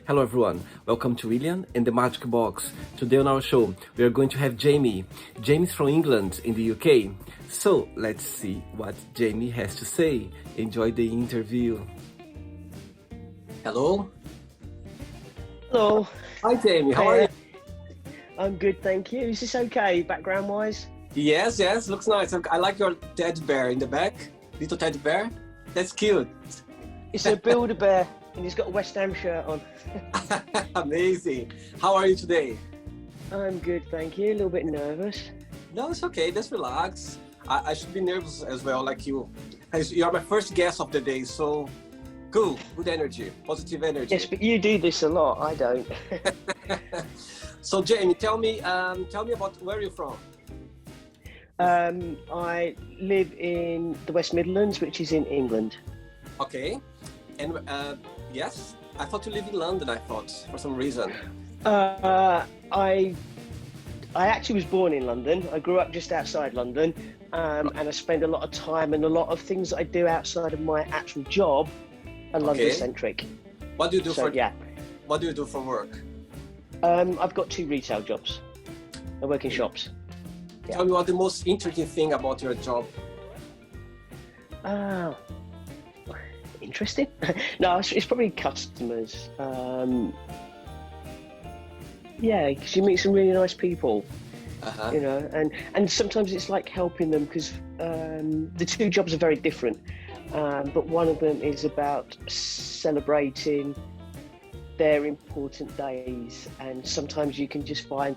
Hello everyone, welcome to William and the Magic Box. Today on our show, we are going to have Jamie. Jamie's from England in the UK. So let's see what Jamie has to say. Enjoy the interview. Hello. Hello. Hi Jamie, how are you? I'm good, thank you. Is this okay, background-wise? Yes, looks nice. I like your teddy bear in the back. Little teddy bear. That's cute. It's a Build-A-Bear, and he's got a West Ham shirt on. Amazing. How are you today? I'm good, thank you. A little bit nervous. No, it's okay. Just relax. I should be nervous as well, like you. You are my first guest of the day, so cool. Good energy, positive energy. Yes, but you do this a lot. I don't. So, Jamie, tell me about where you're from. I live in the West Midlands, which is in England. Okay. And yes, I thought you live in London. I thought for some reason. I actually was born in London. I grew up just outside London, and I spend a lot of time and a lot of things that I do outside of my actual job are London-centric. What do you do Yeah. What do you do for work? I've got 2 retail jobs. I work in shops. Yeah. Tell me what the most interesting thing about your job. Interesting. No, it's probably customers. Yeah, because you meet some really nice people, you know, and sometimes it's like helping them because the 2 jobs are very different. But one of them is about celebrating their important days, and sometimes you can just find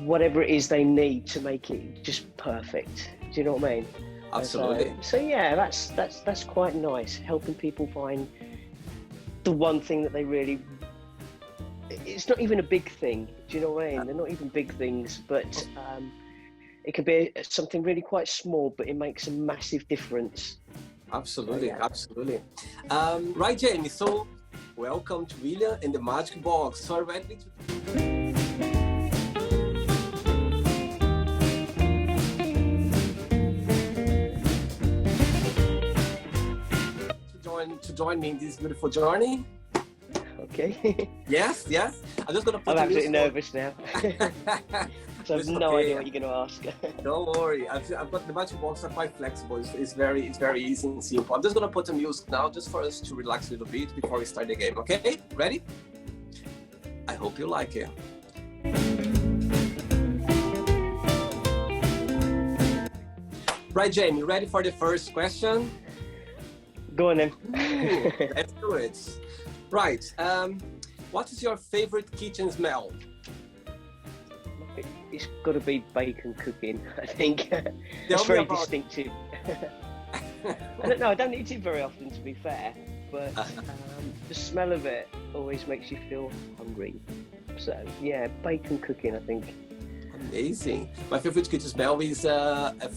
whatever it is they need to make it just perfect. Do you know what I mean? Absolutely. So yeah, that's quite nice, helping people find the one thing that they really. It's not even a big thing. Do you know what I mean? They're not even big things, but it can be something really quite small, but it makes a massive difference. Absolutely, absolutely. Right, Jamie. So, welcome to William and the Magic Box. So, are you ready to join me in this beautiful journey? Okay. Yes. I'm just gonna put. I'm absolutely nervous now. So I have no idea what you're going to ask. Don't worry. I've got the Magic Box are quite flexible. It's very easy and simple. I'm just gonna put the music now, just for us to relax a little bit before we start the game. Okay? Ready? I hope you like it. Right, Jamie. Ready for the first question? Go on then. Let's do it. Right. What is your favorite kitchen smell? It's got to be bacon cooking, I think. It's very distinctive. I don't know, I don't eat it very often, to be fair, but the smell of it always makes you feel hungry. So yeah, bacon cooking, I think. Amazing. My favorite kitchen smell is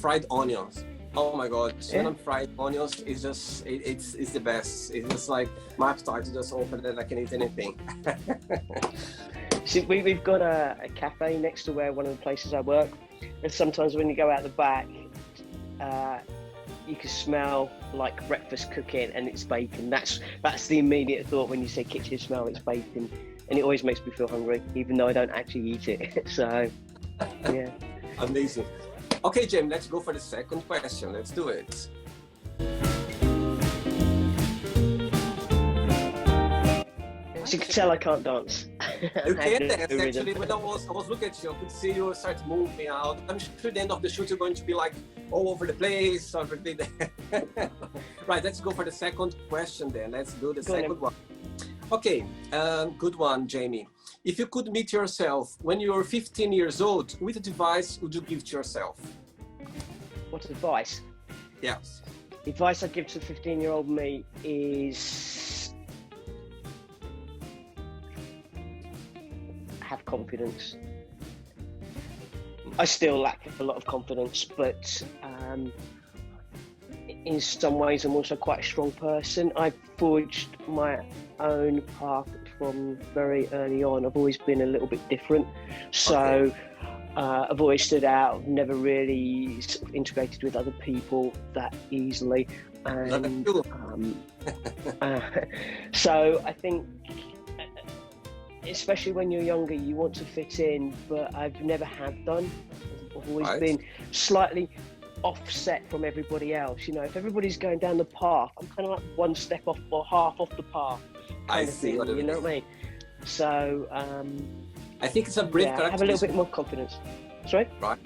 fried onions. Oh my God, cinnamon fried onions is just, it's the best. It's just like my appetite to just open it, I can eat anything. See, we've got a cafe next to where one of the places I work, and sometimes when you go out the back, you can smell like breakfast cooking, and it's bacon. That's the immediate thought when you say kitchen smell, it's bacon, and it always makes me feel hungry, even though I don't actually eat it. So, yeah. Amazing. Okay, Jamie, let's go for the second question. Let's do it. As you can tell, I can't dance. You can dance, actually. When I was looking at you, I could see you start moving out. I'm sure the end of the shoot you're going to be like all over the place. Right, let's go for the second question then. Let's do the second one. Okay, good one, Jamie. If you could meet yourself when you were 15 years old, what advice would you give to yourself? What advice? Yes. The advice I'd give to 15-year-old me is have confidence. I still lack a lot of confidence, but in some ways I'm also quite a strong person. I forged my own path from very early on. I've always been a little bit different, so I've always stood out. I've never really sort of integrated with other people that easily, and so I think especially when you're younger, you want to fit in, but I've never have done. I've always been slightly offset from everybody else. You know, if everybody's going down the path, I'm kind of like one step off or half off the path. I see. Thing, you know what I mean? So I think it's a brave character. Have a little bit more confidence. Sorry? Right.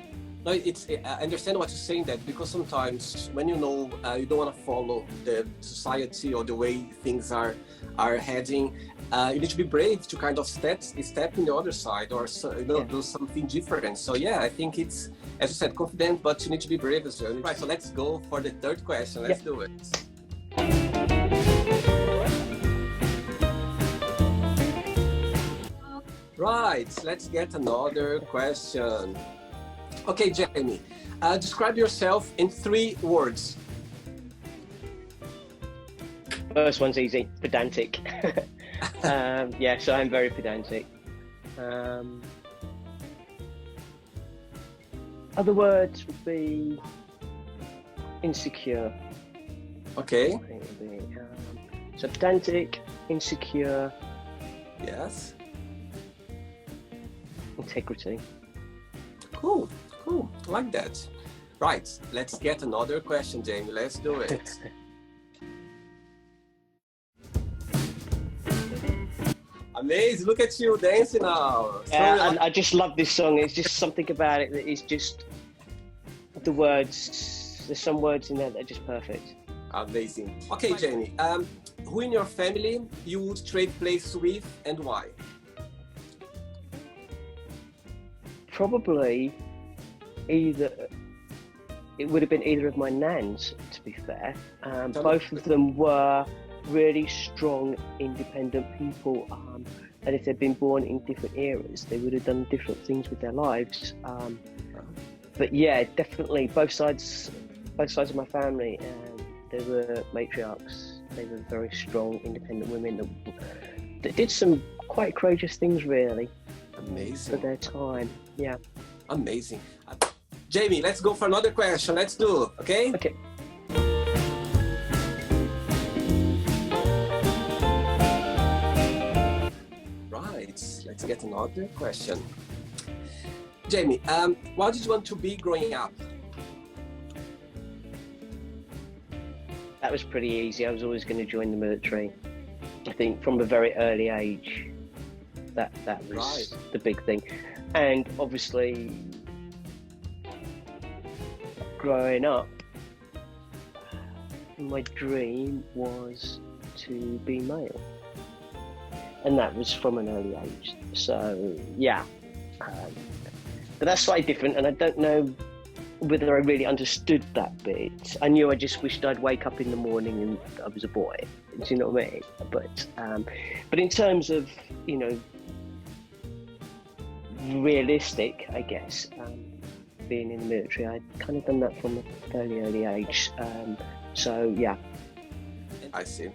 No, it's. I understand what you're saying, that because sometimes when you know you don't want to follow the society or the way things are heading, you need to be brave to kind of step in the other side, or do something different. So yeah, I think it's, as you said, confident, but you need to be brave as well. Right. So let's go for the third question. Let's do it. Right. Let's get another question. Okay, Jamie, describe yourself in 3 words. First one's easy, pedantic. So I'm very pedantic. Other words would be insecure. Okay. I think it would be, so pedantic, insecure. Yes. Integrity. Cool. I like that. Right, let's get another question, Jamie. Let's do it. Amazing! Look at you dancing now. And I just love this song. It's just something about it that is just the words. There's some words in there that are just perfect. Amazing. Okay, Jamie. Who in your family you would trade places with, and why? Probably it would have been either of my nans, to be fair. Both of them were really strong, independent people, and if they'd been born in different eras, they would have done different things with their lives. But yeah, definitely both sides of my family, they were matriarchs. They were very strong, independent women that did some quite courageous things, really. Amazing. For their time, yeah. Amazing. Jamie, let's go for another question. Let's do, okay? Okay. Right, let's get another question. Jamie, what did you want to be growing up? That was pretty easy. I was always going to join the military. I think from a very early age, that was the big thing. And obviously, growing up, my dream was to be male. And that was from an early age. So, yeah. But that's slightly different, and I don't know whether I really understood that bit. I knew I just wished I'd wake up in the morning and I was a boy. Do you know what I mean? But in terms of, realistic, I guess, being in the military, I'd kind of done that from a fairly early age. So, yeah. I see.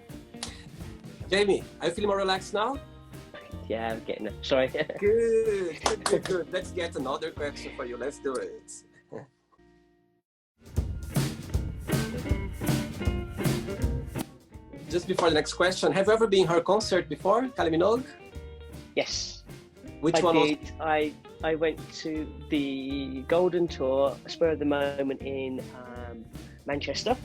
Jamie, are you feeling more relaxed now? Yeah, I'm getting it. Sorry. Good. Let's get another question for you. Let's do it. Just before the next question, have you ever been to her concert before, Kylie Minogue? Yes. Which I one did. was? I went to the Golden Tour, spur of the moment in Manchester.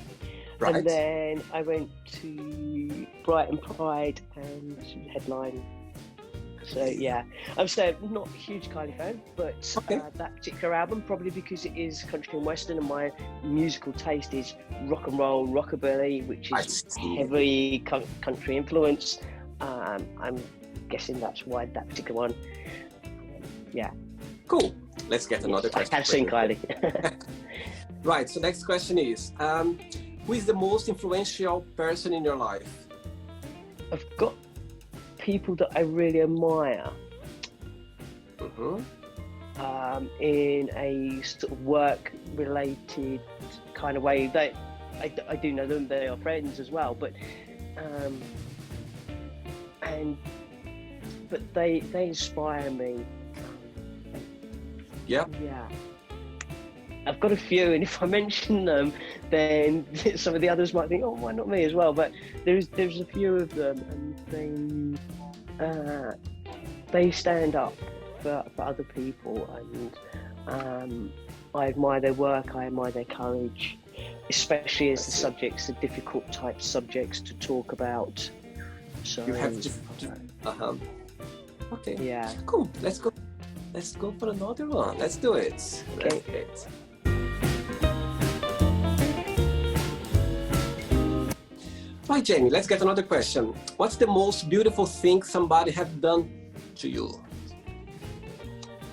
Right. And then I went to Brighton Pride and headline. So yeah, I'm not a huge Kylie fan, but that particular album, probably because it is country and western, and my musical taste is rock and roll, rockabilly, which is heavily country influence. I'm guessing that's why that particular one. Yeah. Cool. Let's get another question. I have seen Kylie. Right. So next question is, who is the most influential person in your life? I've got people that I really admire in a sort of work-related kind of way. I do know them; they are friends as well. But they inspire me. Yeah. I've got a few, and if I mention them, then some of the others might think, "Oh, why not me as well?" But there's a few of them, and they stand up for other people, and I admire their work. I admire their courage, especially as the subjects are difficult type subjects to talk about. So you have to okay, yeah, cool. Let's go for another one. Let's do it. Okay. Let's Right, Jamie, let's get another question. What's the most beautiful thing somebody have done to you?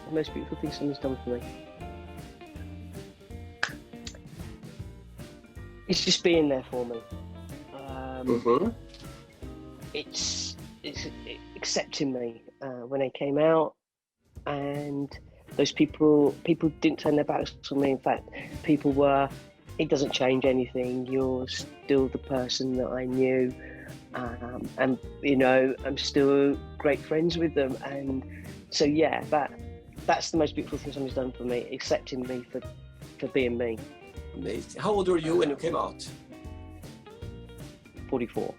The most beautiful thing someone's done for me. It's just being there for me. It's accepting me when I came out, and those people didn't turn their backs on me. In fact, people were, it doesn't change anything. You're still the person that I knew, and you know, I'm still great friends with them. And so yeah, that's the most beautiful thing someone's done for me, accepting me for being me. Amazing. How old were you when you came out? 44.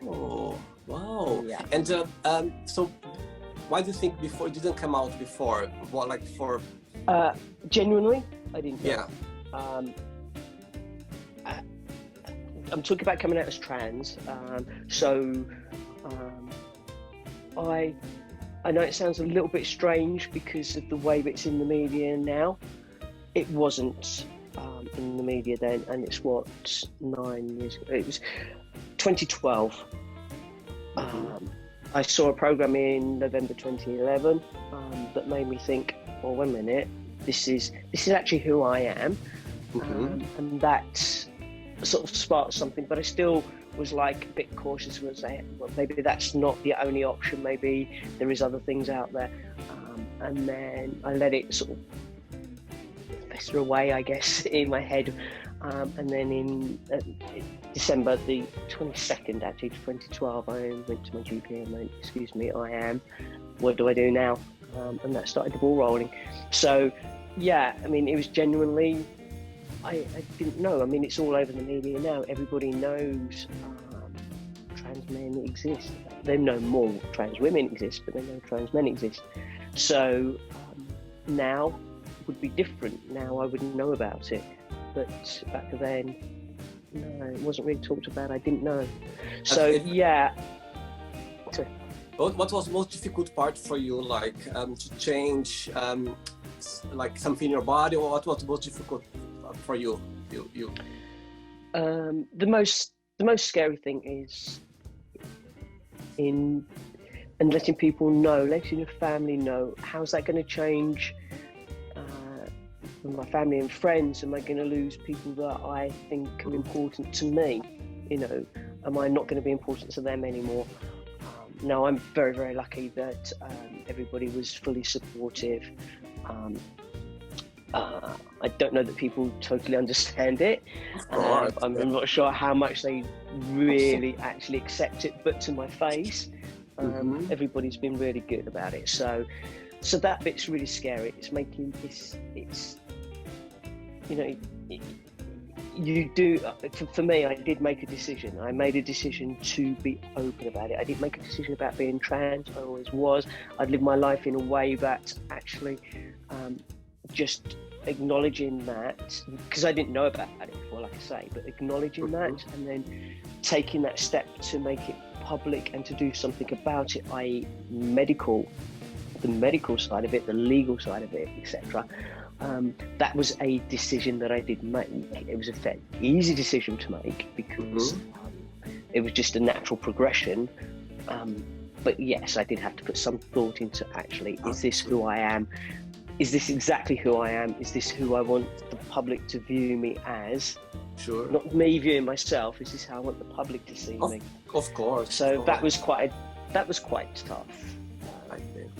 Oh, wow. Yeah. And so why do you think before it didn't come out before? What, like for Genuinely, I didn't know. Yeah. I'm talking about coming out as trans. I know it sounds a little bit strange because of the way it's in the media now. It wasn't in the media then, and it's 9 years ago. It was 2012. I saw a program in November 2011 that made me think, well, wait a minute, this is actually who I am, and that sort of sparked something. But I still was like a bit cautious and say, well, maybe that's not the only option. Maybe there is other things out there. And then I let it sort of fester away, I guess, in my head. And then in December the 22nd, actually, 2012, I went to my GP and went, excuse me, I am. What do I do now? And that started the ball rolling. So, yeah, I mean, it was genuinely, I didn't know. I mean, it's all over the media now. Everybody knows trans men exist. They know more trans women exist, but they know trans men exist. So now would be different. Now I wouldn't know about it. But back then, no, it wasn't really talked about. I didn't know. So, yeah. Sorry. What was the most difficult part for you, like to change like something in your body, or what was most difficult for you? The most scary thing is in letting people know, letting your family know. How's that going to change my family and friends? Am I going to lose people that I think are important to me? You know, am I not going to be important to them anymore? No, I'm very, very lucky that everybody was fully supportive. I don't know that people totally understand it. I'm not sure how much they really actually accept it, but to my face, everybody's been really good about it. So that bit's really scary. It's making this, you know, you do, for me, I did make a decision. I made a decision to be open about it. I didn't make a decision about being trans. I always was. I'd lived my life in a way that actually just acknowledging that, because I didn't know about it before, like I say, but acknowledging that and then taking that step to make it public and to do something about it, i.e. the medical side of it, the legal side of it, etc. That was a decision that I did make. It was a fairly easy decision to make because it was just a natural progression. But yes, I did have to put some thought into actually, is this who I am? Is this exactly who I am? Is this who I want the public to view me as? Sure. Not me viewing myself. Is this how I want the public to see me? Of course. So that was quite tough.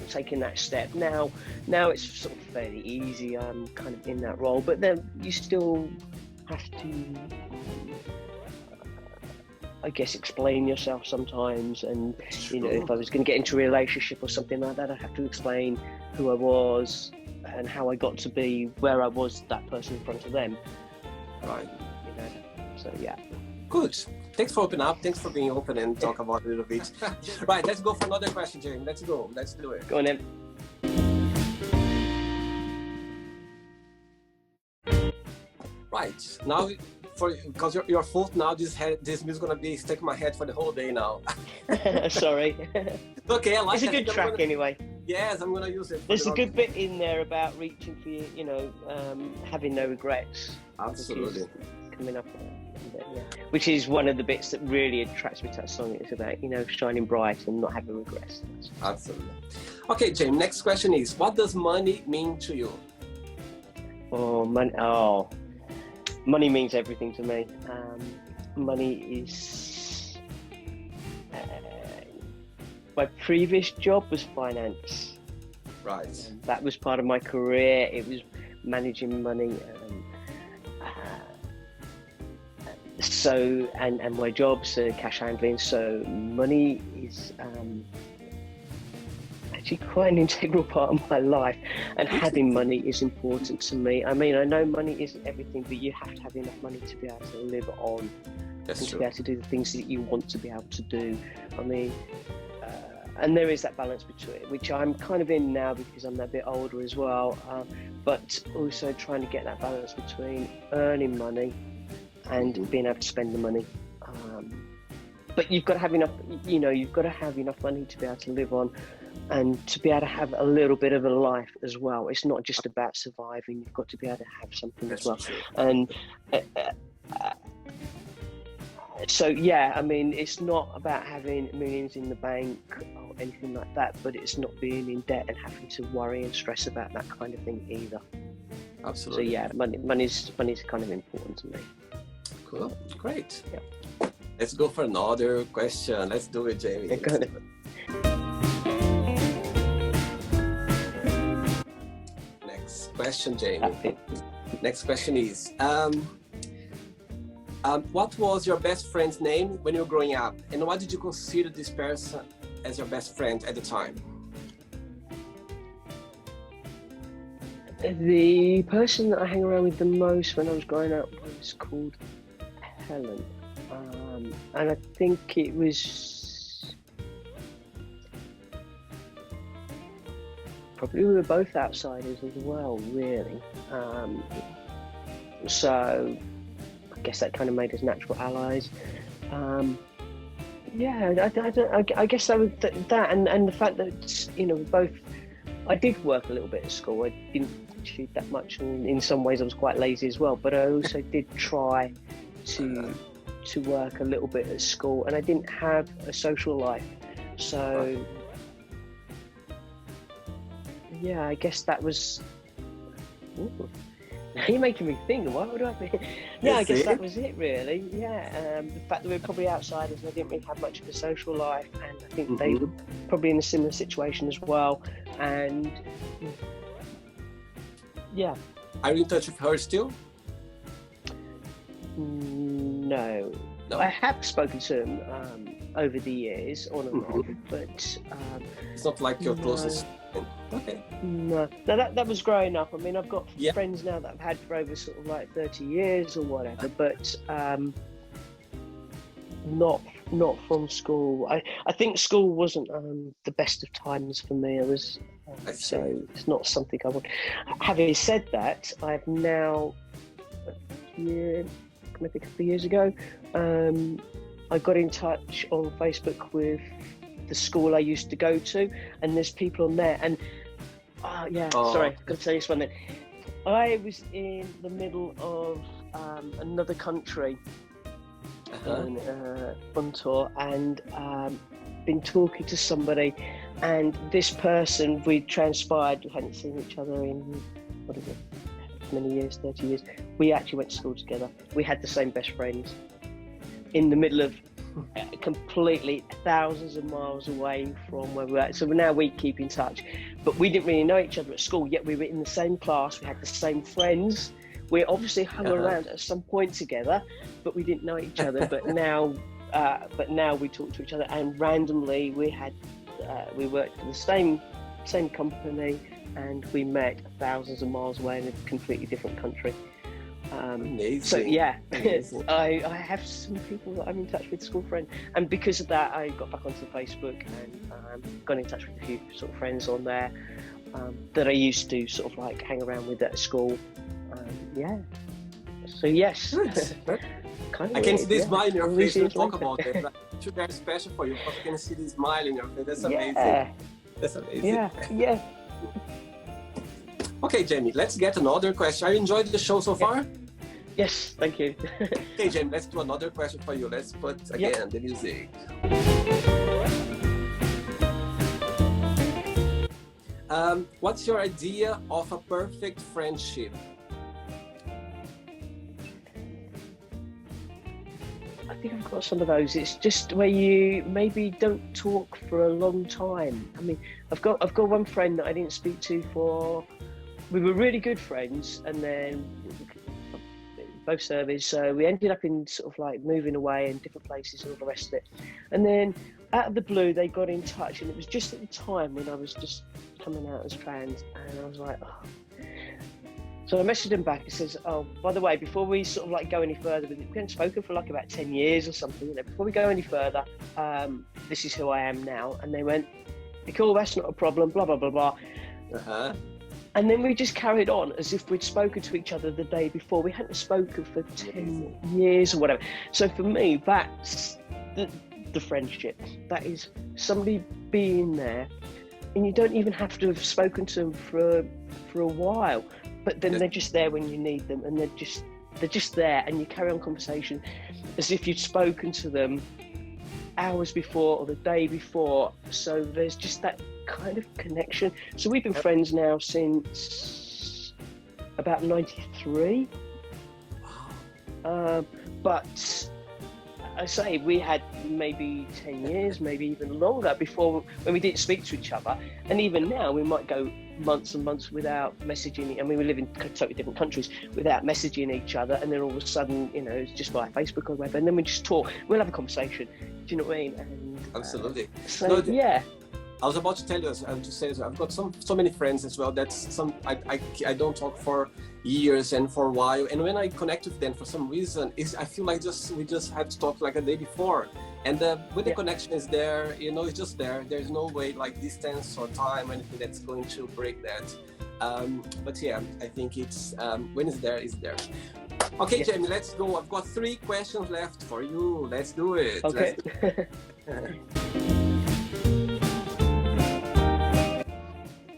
Taking that step. Now it's sort of fairly easy. I'm kind of in that role, but then you still have to, I guess, explain yourself sometimes. And you know, if I was going to get into a relationship or something like that, I'd have to explain who I was and how I got to be where I was, that person in front of them. Right. You know. So yeah. Good. Thanks for opening up. Thanks for being open and talk about it a little bit. Right, let's go for another question, Jamie. Let's go. Let's do it. Go on then. Right now, because you're full now, this music is gonna be stuck in my head for the whole day now. Sorry. Okay, I like it's a good track anyway. Yes, I'm gonna use it. There's a good bit in there about reaching for you know, having no regrets. Absolutely. Coming up, which is one of the bits that really attracts me to that song. It's about, you know, shining bright and not having regrets. Absolutely. Okay, James. Next question is: what does money mean to you? Oh, money. Oh. Money means everything to me. Money is... my previous job was finance. Right. That was part of my career. It was managing money. And my job's cash handling. So money is actually quite an integral part of my life, and having money is important to me. I mean, I know money isn't everything, but you have to have enough money to be able to live on. That's and true. To be able to do the things that you want to be able to do. I mean, and there is that balance between, which I'm kind of in now because I'm a bit older as well, but also trying to get that balance between earning money and being able to spend the money. But you've got to have enough, you know, you've got to have enough money to be able to live on and to be able to have a little bit of a life as well. It's not just about surviving, you've got to be able to have something That's as well. true. And so, yeah, I mean, it's not about having millions in the bank or anything like that, but it's not being in debt and having to worry and stress about that kind of thing either. Absolutely. So, yeah, money's kind of important to me. Cool. Great. Yeah. Let's go for another question. Let's do it, Jamie. Next question, Jamie. Next question is, what was your best friend's name when you were growing up? And why did you consider this person as your best friend at the time? The person that I hang around with the most when I was growing up was called Helen. And I think it was probably we were both outsiders as well, really. So I guess that kind of made us natural allies. Yeah, I guess that was that, and the fact that, you know, both. I did work a little bit at school. I didn't shoot that much, and in some ways I was quite lazy as well. But I also did try to work a little bit at school, and I didn't have a social life. So yeah, I guess that was. Ooh. Now you're making me think. Why would I be? Yeah, I guess that was it, really. Yeah, the fact that we were probably outsiders and I didn't really have much of a social life, and I think they were probably in a similar situation as well. And yeah. Are you in touch with her still? No. I have spoken to him over the years, on and off, but it's not like your closest. Okay. No, that was growing up. I mean, I've got friends now that I've had for over sort of like 30 years or whatever, but not from school. I think school wasn't the best of times for me. It was so it's not something I want. Having said that, I've now maybe a couple of years ago, I got in touch on Facebook with the school I used to go to, and there's people on there, and sorry, I've got to tell you this one then. I was in the middle of another country on tour, and been talking to somebody, and this person, we transpired, we hadn't seen each other in, what is it, many years, 30 years. We actually went to school together. We had the same best friends in the middle of completely thousands of miles away from where we were at. So now we keep in touch, but we didn't really know each other at school, yet we were in the same class, we had the same friends, we obviously hung around at some point together, but we didn't know each other. But now we talk to each other, and randomly we worked for the same company, and we met thousands of miles away in a completely different country. Amazing. So yeah, Amazing. I have some people that I'm in touch with, school friends, and because of that, I got back onto Facebook and got in touch with a few sort of friends on there that I used to sort of like hang around with at school. Yeah. So yes. I can see this smile in your face when you talk about it. It's very special for you because I can see this smile in your face. That's amazing. That's amazing. Yeah. Okay, Jamie, let's get another question. Have you enjoyed the show so far? Yes, thank you. Okay, Jamie, let's do another question for you. Let's put again the music. What's your idea of a perfect friendship? I think I've got some of those. It's just where you maybe don't talk for a long time. I mean, I've got one friend that I didn't speak to for. We were really good friends, and then both service, so we ended up in sort of like moving away in different places and all the rest of it. And then out of the blue, they got in touch, and it was just at the time when I was just coming out as trans, and I was like, oh. So I messaged him back. It says, "Oh, by the way, before we sort of like go any further with it, we hadn't spoken for like about 10 years or something. You know, before we go any further, this is who I am now." And they went, "Cool, that's not a problem." Blah blah blah blah. And then we just carried on as if we'd spoken to each other the day before. We hadn't spoken for 10 years or whatever. So for me, that's the friendship. That is somebody being there, and you don't even have to have spoken to them for a while. But then they're just there when you need them, and they're just there, and you carry on conversation as if you'd spoken to them hours before or the day before. So there's just that kind of connection. So we've been friends now since about 93. But I say we had maybe 10 years, maybe even longer before when we didn't speak to each other. And even now we might go months and months without messaging. I mean, we live in totally different countries without messaging each other, and then all of a sudden, you know, it's just by Facebook or whatever, and then we just talk. We'll have a conversation. Do you know what I mean? And, absolutely. So yeah. I was about to tell you, I've got so many friends as well. I don't talk for years and for a while, and when I connect with them for some reason, I feel like we just had to talk like a day before, and when the connection is there, you know, it's just there. There's no way like distance or time or anything that's going to break that. But yeah, I think it's when it's there, it's there. Okay, Jamie, let's go. I've got 3 questions left for you. Let's do it. Okay.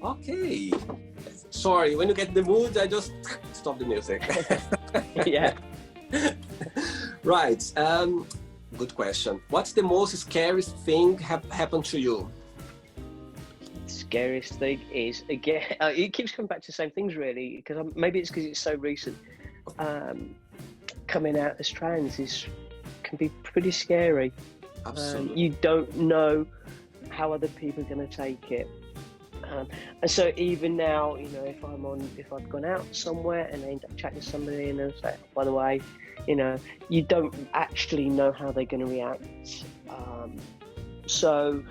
Okay. Sorry, when you get the mood, I just stop the music. Yeah. Right. Good question. What's the most scariest thing happened to you? Scariest thing is, again, it keeps coming back to the same things really, because maybe it's because it's so recent. Coming out as trans can be pretty scary. Absolutely. You don't know how other people are going to take it. And so even now, you know, if I've gone out somewhere and I end up chatting to somebody and they'll say, by the way, you know, you don't actually know how they're going to react. So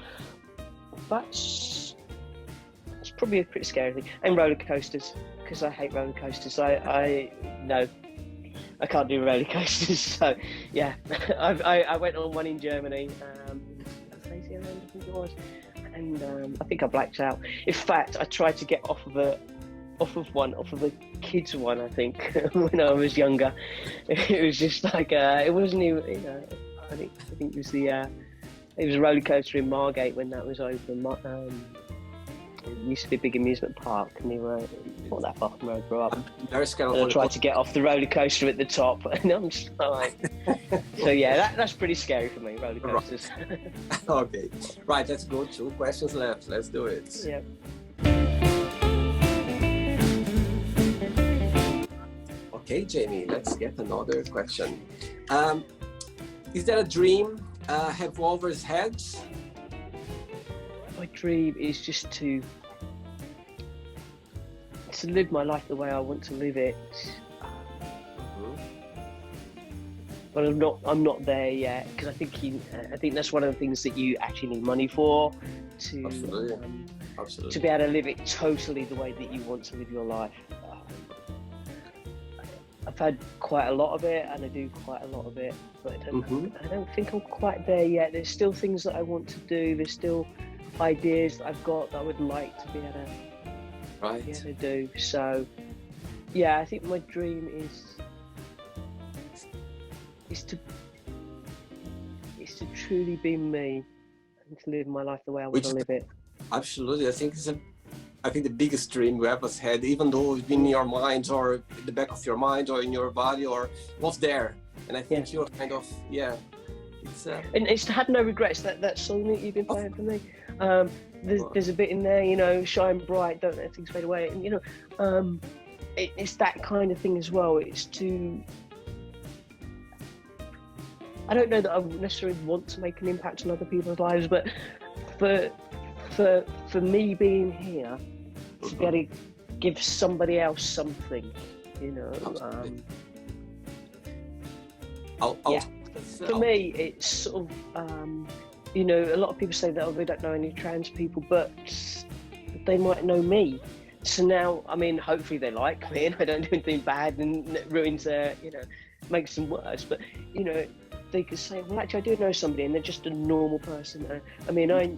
that's probably a pretty scary thing. And roller coasters, because I hate roller coasters. I can't do roller coasters. So yeah, I went on one in Germany. I think it was. And I think I blacked out. In fact, I tried to get off of a kids one, I think, when I was younger. It was just like it wasn't even, you know, I think it was it was a roller coaster in Margate when that was open. It used to be a big amusement park near not that far from where I grew up. Very scared. And I tried to get off the roller coaster at the top, and I'm just like, so yeah, that's pretty scary for me, roller coasters. Right. Okay, right. Let's go. 2 questions left. Let's do it. Yeah. Okay, Jamie. Let's get another question. Is there a dream have you always had? My dream is just to live my life the way I want to live it. But I'm not there yet, because I think that's one of the things that you actually need money for, to Absolutely. to be able to live it totally the way that you want to live your life. I've had quite a lot of it, and I do quite a lot of it, but I don't think I'm quite there yet. There's still things that I want to do. There's still ideas that I've got that I would like to be able to do. So, yeah, I think my dream is to truly be me and to live my life the way I want to live it. Absolutely, I think the biggest dream we ever had, even though it's been in your mind or in the back of your mind or in your body or was there. And I think you're kind of, it's and it's to have no regrets. That song that you've been playing for me, there's a bit in there, you know, shine bright, don't let things fade away, and you know, it's that kind of thing as well. It's to, I don't know that I necessarily want to make an impact on other people's lives, but for me being here, to be able to give somebody else something, you know. For me, it's sort of, you know, a lot of people say that they don't know any trans people, but they might know me. So now, I mean, hopefully they like me and I don't do anything bad and it ruins their, you know, makes them worse. But, you know, they could say, well, actually, I do know somebody and they're just a normal person. I mean, I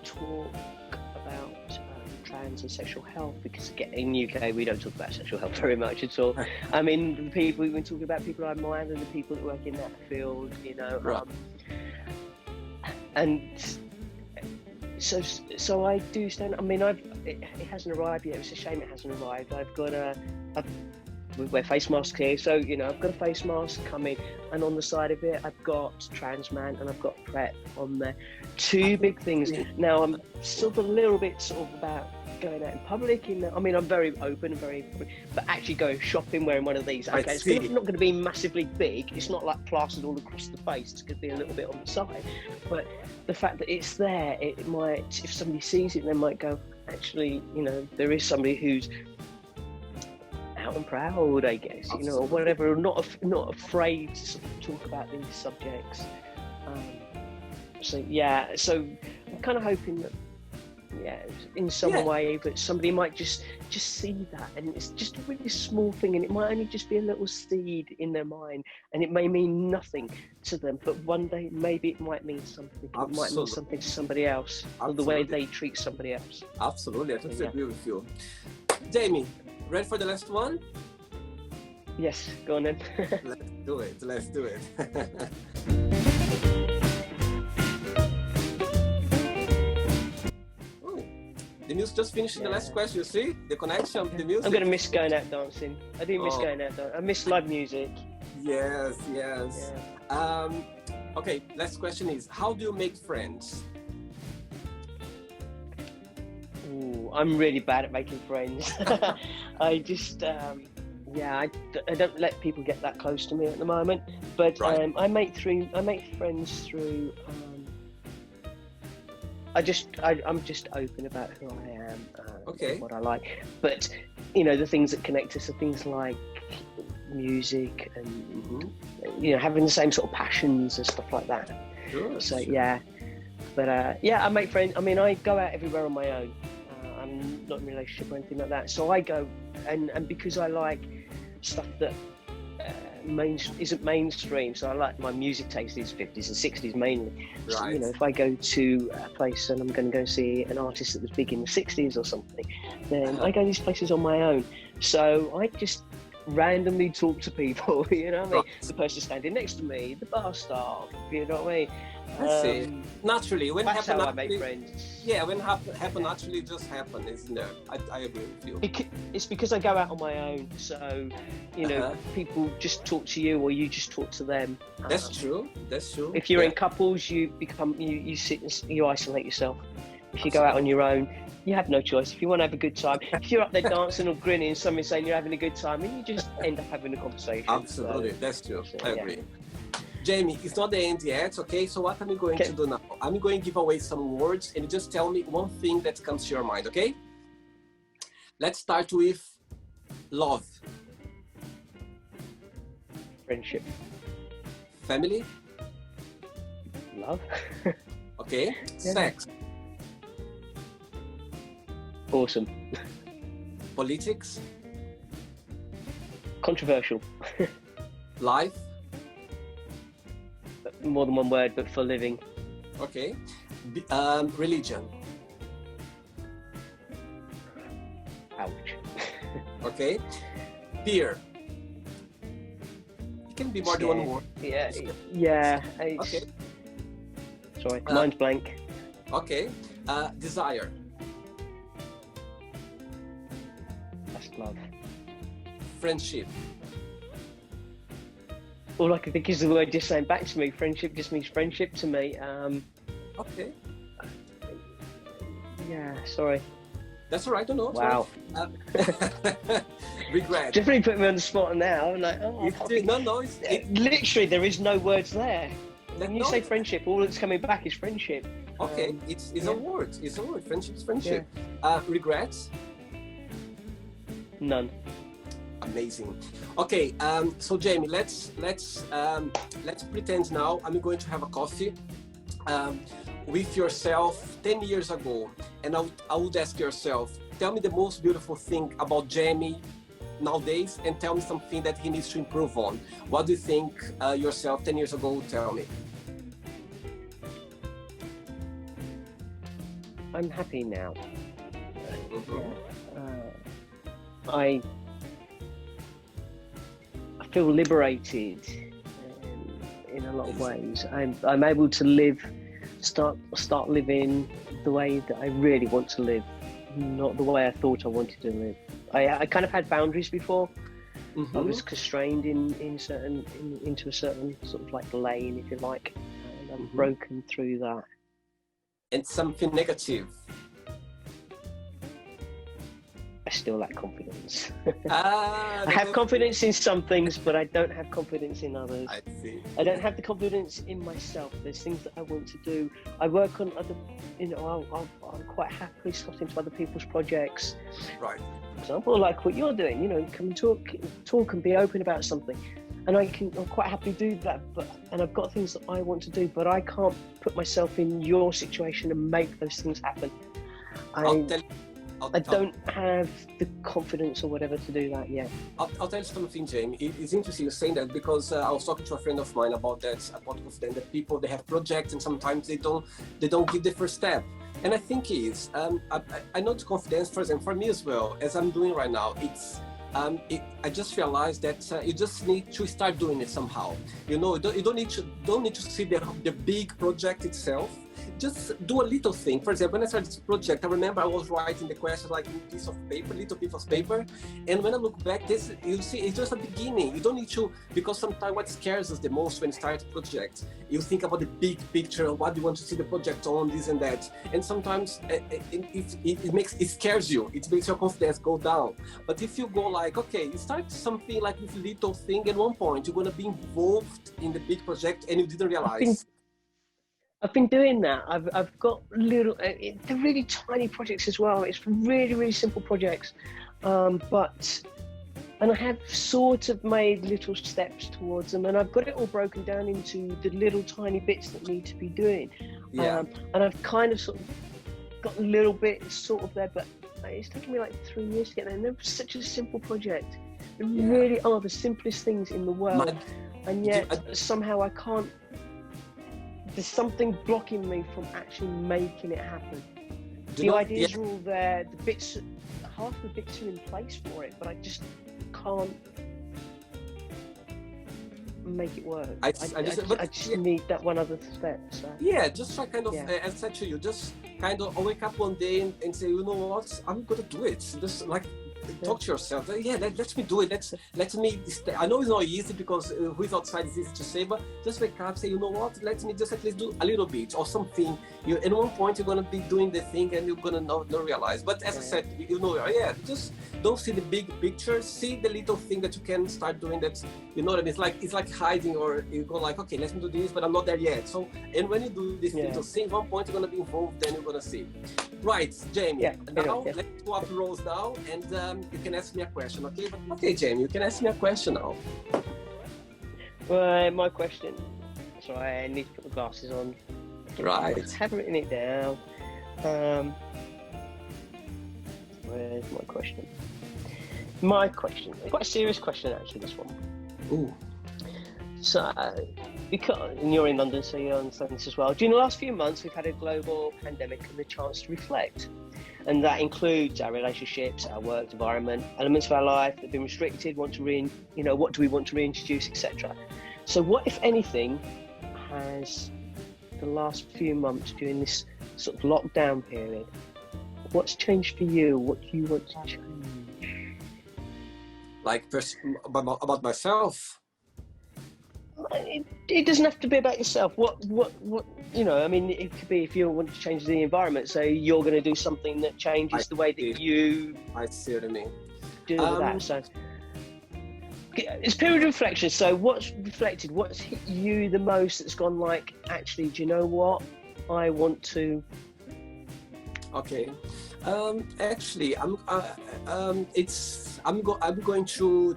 talk about trans and sexual health because, again, in the UK, we don't talk about sexual health very much at all. I mean, the people we've been talking about, people I admire and the people that work in that field, you know. And so I do stand. I mean, it hasn't arrived yet. It's a shame it hasn't arrived. We wear face masks here, so you know I've got a face mask coming, and on the side of it I've got trans man and I've got PrEP on there. Two big things. Now I'm still a little bit sort of about going out in public. I mean, I'm very open and but actually going shopping wearing one of these. Okay, it's not going to be massively big. It's not like plastered all across the face. It's going to be a little bit on the side. But the fact that it's there, it might, if somebody sees it, they might go, actually, you know, there is somebody who's out and proud, I guess, you know, or whatever, not afraid to sort of talk about these subjects. So I'm kind of hoping that, in some way, but somebody might just see that, and it's just a really small thing, and it might only just be a little seed in their mind, and it may mean nothing to them, but one day maybe it might mean something. It might mean something to somebody else, or the way they treat somebody else. Absolutely, I totally agree with you. Jamie, ready for the last one? Yes, go on then. Let's do it. The music just finished the last question, you see? The connection of the music. I'm going to miss going out dancing. I do miss going out dancing. I miss live music. Yes. Yeah. Okay, last question is, how do you make friends? Ooh, I'm really bad at making friends. I just, I don't let people get that close to me at the moment. But I make friends through... I'm just open about who I am, and what I like. But you know, the things that connect us are things like music and you know, having the same sort of passions and stuff like that. So but I make friends. I mean, I go out everywhere on my own. I'm not in a relationship or anything like that. So I go, and because I like stuff that isn't mainstream, so I like, my music taste is 50s and 60s mainly. So, you know, if I go to a place and I'm going to go see an artist that was big in the 60s or something, then I go to these places on my own. So I just randomly talk to people, you know what I mean? The person standing next to me, the bar staff, you know what I mean? I see. Naturally, when that's happen how naturally, I make friends. Yeah, when happen naturally, just happen, isn't it? I agree with you. It's because I go out on my own, so you know, people just talk to you, or you just talk to them. That's true. If you're in couples, you sit and you isolate yourself. If you go out on your own, you have no choice. If you want to have a good time, if you're up there dancing or grinning, somebody's saying you're having a good time, and you just end up having a conversation. Absolutely, that's true. I agree. Jamie, it's not the end yet, okay? So what I'm going to do now? I'm going to give away some words, and you just tell me one thing that comes to your mind, okay? Let's start with love. Friendship. Family. Love. Okay. Sex. Awesome. Politics. Controversial. Life? More than one word, but for living. Okay. Religion? Ouch. Okay. Fear? It can be more than one word. Yeah. Okay. Sorry, mine's blank. Okay. Desire? That's love. Friendship? All I can think is the word just saying back to me. Friendship just means friendship to me. Okay. Yeah, sorry. That's all right, don't know. Wow. Regret. Definitely put me on the spot now. I'm like, literally, there is no words there. When you say friendship, all that's coming back is friendship. Okay, it's a word. It's a word. Friendship is friendship. Yeah. Regrets? None. Amazing. Okay, so Jamie, let's pretend now I'm going to have a coffee with yourself 10 years ago, and I would ask yourself, tell me the most beautiful thing about Jamie nowadays, and tell me something that he needs to improve on. What do you think yourself 10 years ago would tell me? I'm happy now. I feel liberated in a lot of ways. I'm able to start living the way that I really want to live, not the way I thought I wanted to live. I kind of had boundaries before. I was constrained into a certain sort of like lane, if you like, and I've broken through that. And something negative? I still lack confidence. I have confidence in some things, but I don't have confidence in others. I see. I don't have the confidence in myself. There's things that I want to do. I work on other, I'm quite happily slot into other people's projects. Right. For example, like what you're doing, come and talk and be open about something. And I'm quite happy to do that, and I've got things that I want to do, but I can't put myself in your situation and make those things happen. I don't have the confidence or whatever to do that yet. I'll tell you something, Jamie. It's interesting you saying that, because I was talking to a friend of mine about that, about confidence, that people, they have projects and sometimes they don't give the first step. And I think I know the confidence, for example, for me as well, as I'm doing right now, I just realized that you just need to start doing it somehow. You don't need to see the big project itself. Just do a little thing. For example, when I started this project, I remember I was writing the questions like in little piece of paper. And when I look back, you see, it's just a beginning. You don't need to, because sometimes what scares us the most when you start a project, you think about the big picture, what you want to see the project on, this and that. And sometimes it scares you. It makes your confidence go down. But if you go like, okay, you start something like with little thing, at one point you're going to be involved in the big project and you didn't realize. I've been doing that. I've got little, they're really tiny projects as well. It's really, really simple projects. And I have sort of made little steps towards them, and I've got it all broken down into the little tiny bits that need to be doing. Yeah. And I've kind of sort of got a little bit sort of there, but it's taken me like 3 years to get there. And they're such a simple project. They really are the simplest things in the world. And yet somehow I can't, there's something blocking me from actually making it happen. The ideas are all there, half the bits are in place for it, but I just can't make it work. I just need that one other step. So. Yeah, just try kind of, as I said to you, just kind of wake up one day and say, you know what, I'm gonna do it. Just like talk to yourself. Let me do it. Let me. I know it's not easy because who's outside is easy to say, but just wake up, say, you know what? Let me just at least do a little bit or something. At one point you're gonna be doing the thing and you're gonna not realize. But as I said, just don't see the big picture. See the little thing that you can start doing. That you know what I mean. It's like hiding, or you go like, okay, let me do this, but I'm not there yet. So, and when you do this little thing, at one point you're gonna be involved. Then you're gonna see. Right, Jamie. Now let's swap roles now, and you can ask me a question, okay? Okay, Jamie, you can ask me a question now. Right, my question. Sorry, I need to put my glasses on. Right. I haven't written it down. Where's my question? My question, quite a serious question actually, this one. Ooh. So, because, and you're in London, so you understand this as well. During the last few months, we've had a global pandemic and the chance to reflect. And that includes our relationships, our work environment, elements of our life that have been restricted, what do we want to reintroduce, etc. So what, if anything, has the last few months during this sort of lockdown period, what's changed for you? What do you want to change? Like about myself? It doesn't have to be about yourself. What, I mean, it could be if you want to change the environment, so you're going to do something that changes the way that you... I see what I mean. Do that. So it's period of reflection. So what's reflected? What's hit you the most that's gone like, actually, do you know what? I want to... Okay. Actually, I'm going to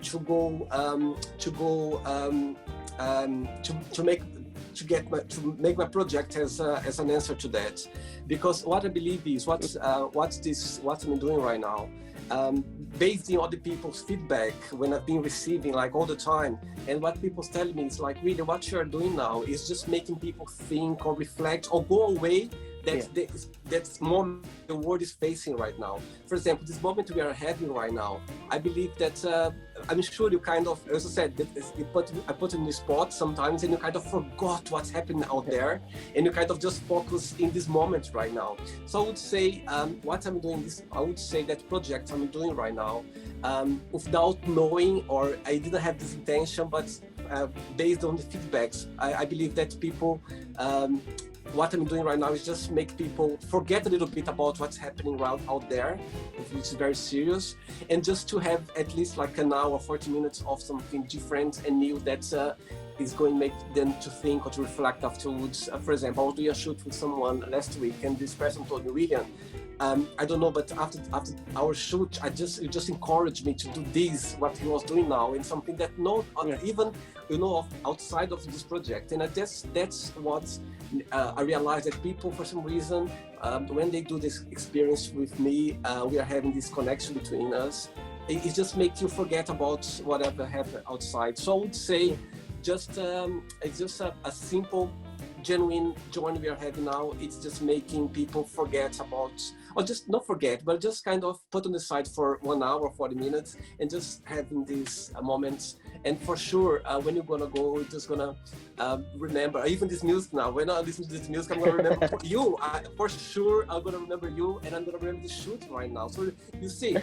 make my project as an answer to that, because what I believe is what I'm doing right now, based on other people's feedback when I've been receiving like all the time, and what people's telling me is like, really what you're doing now is just making people think or reflect or go away. That's more the world is facing right now. For example, this moment we are having right now, I believe that I'm sure you kind of, as I said, I put in the spot sometimes, and you kind of forgot what's happening out there, and you kind of just focus in this moment right now. So I would say what I'm doing I would say that project I'm doing right now, without knowing, or I didn't have this intention, but based on the feedbacks, I believe that people. What I'm doing right now is just make people forget a little bit about what's happening out there, which is very serious, and just to have at least like an hour, 40 minutes of something different and new that is going to make them to think or to reflect afterwards. For example, I was doing a shoot with someone last week, and this person told me, William, I don't know, but after our shoot, it just encouraged me to do this, what he was doing now, and something that even outside of this project. And that's what I realized, that people, for some reason, when they do this experience with me, we are having this connection between us. It just makes you forget about whatever happened outside. So I would say, it's just a simple, genuine joy we are having now. It's just making people forget about, or just not forget, but just kind of put on the side for 1 hour, 40 minutes, and just having these moments. And for sure, when you're gonna go, you're just gonna remember, even this music now, when I listen to this music, I'm gonna remember you. For sure, I'm gonna remember you, and I'm gonna remember the shoot right now. So you see,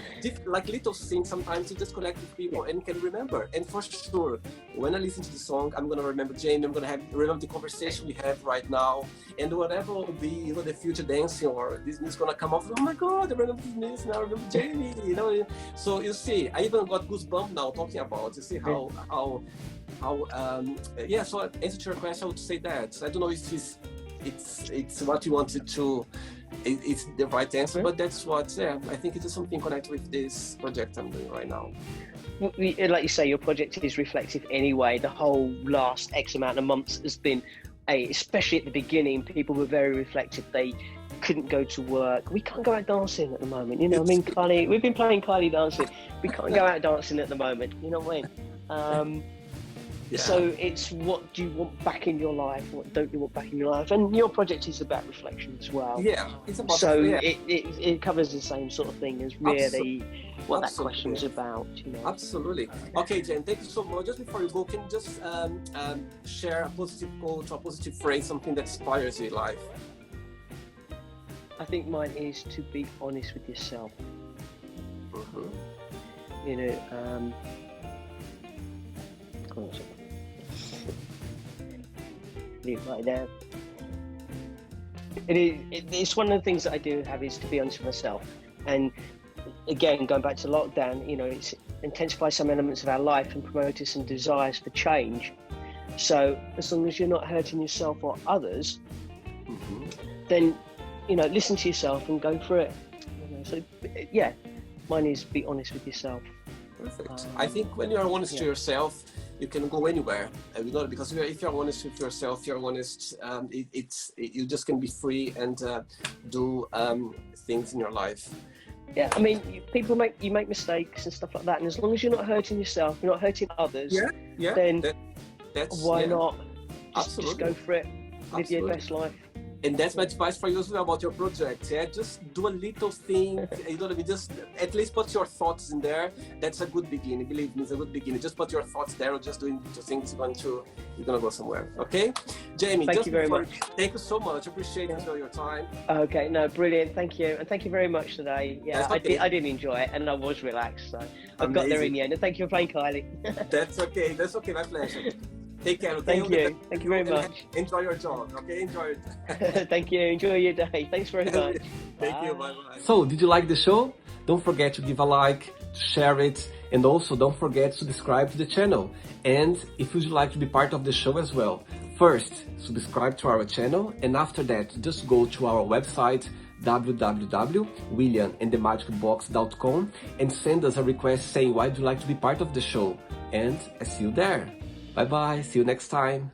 like little things, sometimes you just connect with people and can remember. And for sure, when I listen to the song, I'm gonna remember Jamie, I'm gonna remember the conversation we have right now, and whatever will be, the future dancing, or this music gonna come off, oh my God, I remember this music now, I remember Jamie, So you see, I even got goosebumps now talking about, you see how so answer to your question, I would say that. I don't know if it's what you wanted to, it's the right answer, but that's what, I think it is something connected with this project I'm doing right now. Like you say, your project is reflective anyway. The whole last X amount of months has been, especially at the beginning, people were very reflective. They couldn't go to work. We can't go out dancing at the moment. Kylie, we've been playing Kylie dancing. We can't go out dancing at the moment. You know what I mean? So it's, what do you want back in your life? What don't you want back in your life? And your project is about reflection as well. Yeah, it's about. So it covers the same sort of thing as really what that question was about. Absolutely. Okay, Jen, thank you so much. Just before you go, can you just share a positive quote or a positive phrase, something that inspires you in life? I think mine is to be honest with yourself. Leave it right there. It's one of the things that I do have, is to be honest with myself. And again, going back to lockdown, it's intensified some elements of our life and promoted some desires for change. So as long as you're not hurting yourself or others, then listen to yourself and go for it. So mine is be honest with yourself. Perfect. I think when you're honest to yourself, you can go anywhere. Because if you're honest with yourself, you're honest. You just can be free and do things in your life. Yeah, I mean, people make mistakes and stuff like that, and as long as you're not hurting yourself, you're not hurting others, then why not? Just go for it, live your best life. And that's my advice for you as well about your project. Yeah, just do a little thing. You know what I mean? Just at least put your thoughts in there. That's a good beginning. Believe me, it's a good beginning. Just put your thoughts there, or just doing little things. You're gonna go somewhere. Okay, Jamie. Thank you very much. Thank you so much. Appreciate your time. Okay, no, brilliant. Thank you, and thank you very much today. Yeah, okay. I did enjoy it, and I was relaxed. So I got there in the end. And thank you for playing, Kylie. That's okay. That's okay. My pleasure. Take care. Okay? Thank you very much. Enjoy your job. Okay, enjoy it. Thank you. Enjoy your day. Thanks very much. Thank you. Bye bye. So, did you like the show? Don't forget to give a like, to share it, and also don't forget to subscribe to the channel. And if you'd like to be part of the show as well, first subscribe to our channel, and after that, just go to our website www.williamandthemagicbox.com and send us a request saying why you'd like to be part of the show. And I see you there. Bye bye, see you next time.